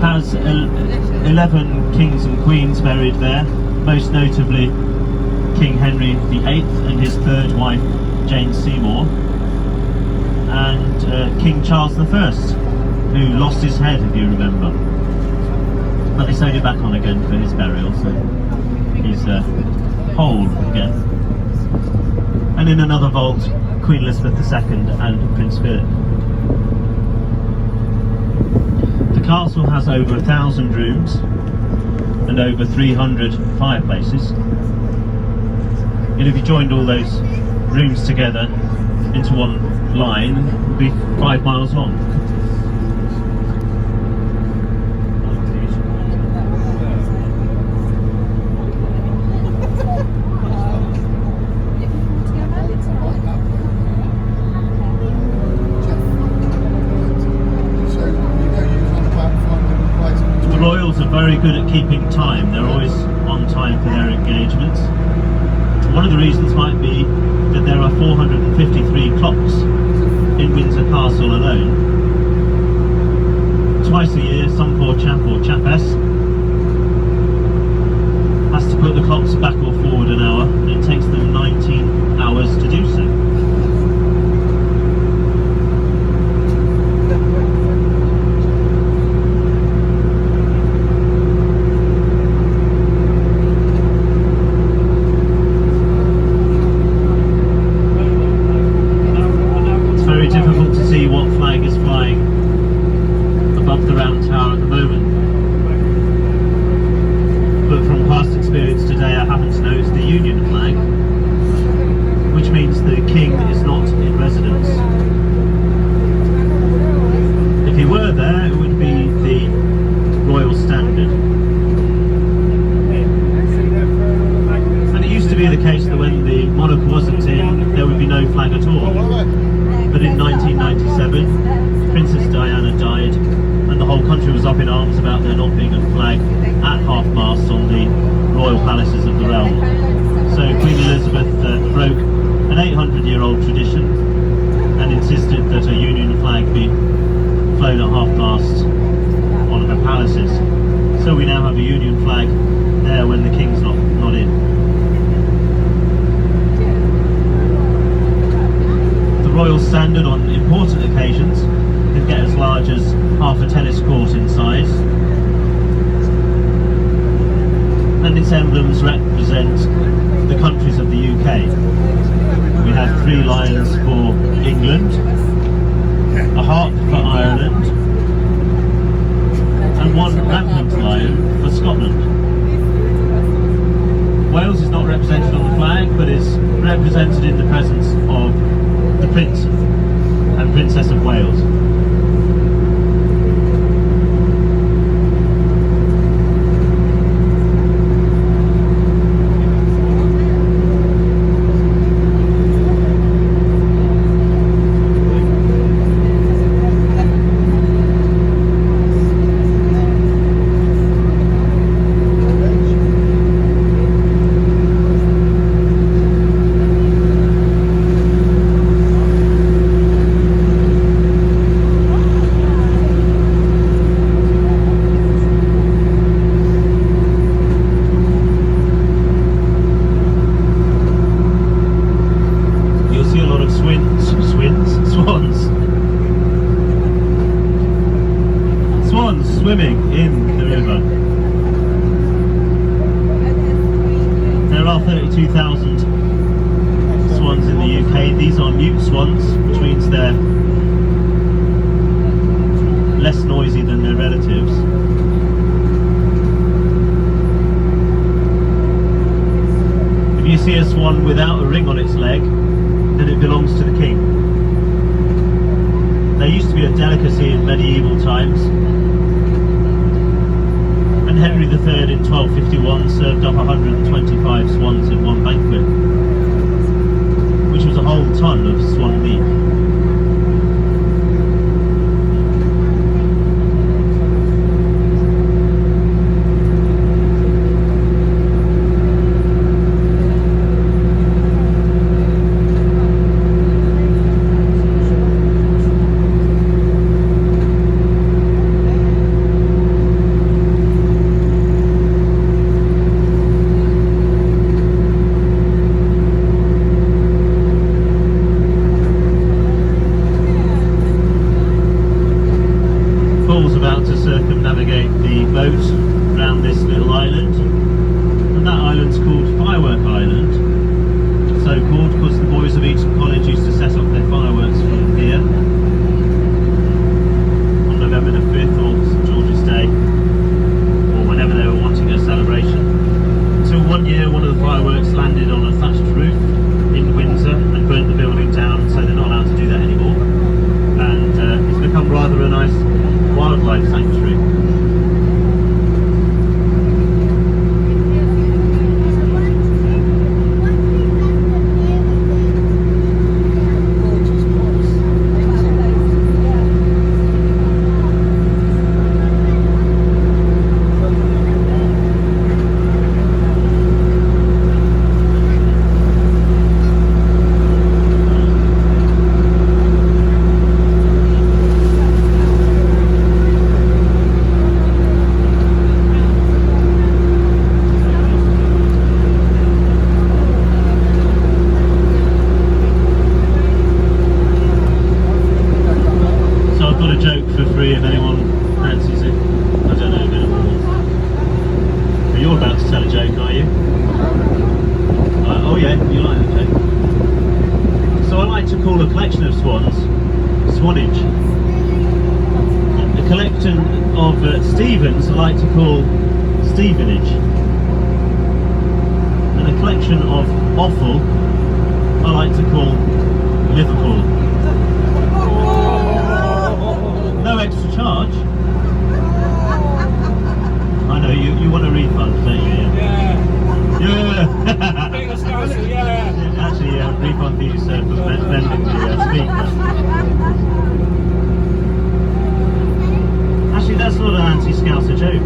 has 11 kings and queens buried there, most notably King Henry VIII and his third wife Jane Seymour, and King Charles I, who lost his head, if you remember, but they sewed it back on again for his burial, so he's whole again. And in another vault, Queen Elizabeth II and Prince Philip. The castle has over 1,000 rooms and over 300 fireplaces. And if you joined all those rooms together into one line, it would be 5 miles long. The royals are very good at keeping time. They're always on time for their engagements. One of the reasons might be that there are 453 clocks in Windsor Castle alone. Twice a year, some poor chap or chapess has to put the clocks back or forward an hour, and it takes them 19 hours to do so. Difficult to see what flag is flying above the round tower at the moment, but from past experience today I happen to know it's the Union flag, which means the King is not in residence. If he were there, it would be the Royal Standard. And it used to be the case that when the monarch wasn't in, there would be no flag at all. But in 1997, Princess Diana died, and the whole country was up in arms about there not being a flag at half-mast on the royal palaces of the realm. So Queen Elizabeth broke an 800-year-old tradition and insisted that a Union flag be flown at half-mast on her palaces. So we now have a Union flag there when the King's not in. Royal Standard on important occasions can get as large as half a tennis court in size, and its emblems represent the countries of the UK. We have 3 lions for England, a harp for Ireland, and 1 rampant lion for Scotland. Wales is not represented on the flag, but is represented in the presence of the Prince and Princess of Wales. Swans swimming in the river. There are 32,000 swans in the UK. These are mute swans, which means they're less noisy than their relatives. If you see a swan without a ring on its leg, then it belongs to the king. They used to be a delicacy in medieval times, and Henry III in 1251 served up 125 swans in one banquet, which was a whole ton of swan meat. about to circumnavigate the boat around this little island, and that island's called Firework Island. So called because the boys of Eton College used to set off their fireworks from here on November the 5th or St George's Day, or whenever they were wanting a celebration. Until one year one of the fireworks landed on a thatched roof in Windsor and burnt the building down, so they're not allowed to do that anymore. And it's become rather a nice wildlife sanctuary. If anyone fancies it, I don't know if anyone will. But you're about to tell a joke, are you? Oh yeah, you like that joke. So I like to call a collection of swans swanage. A collection of Stevens I like to call Stevenage. And a collection of offal I like to call Liverpool. No extra charge. I know, you want a refund, don't you? Yeah. Actually, refund fees for bending the speaker. Actually, that's not an anti-Scouser joke.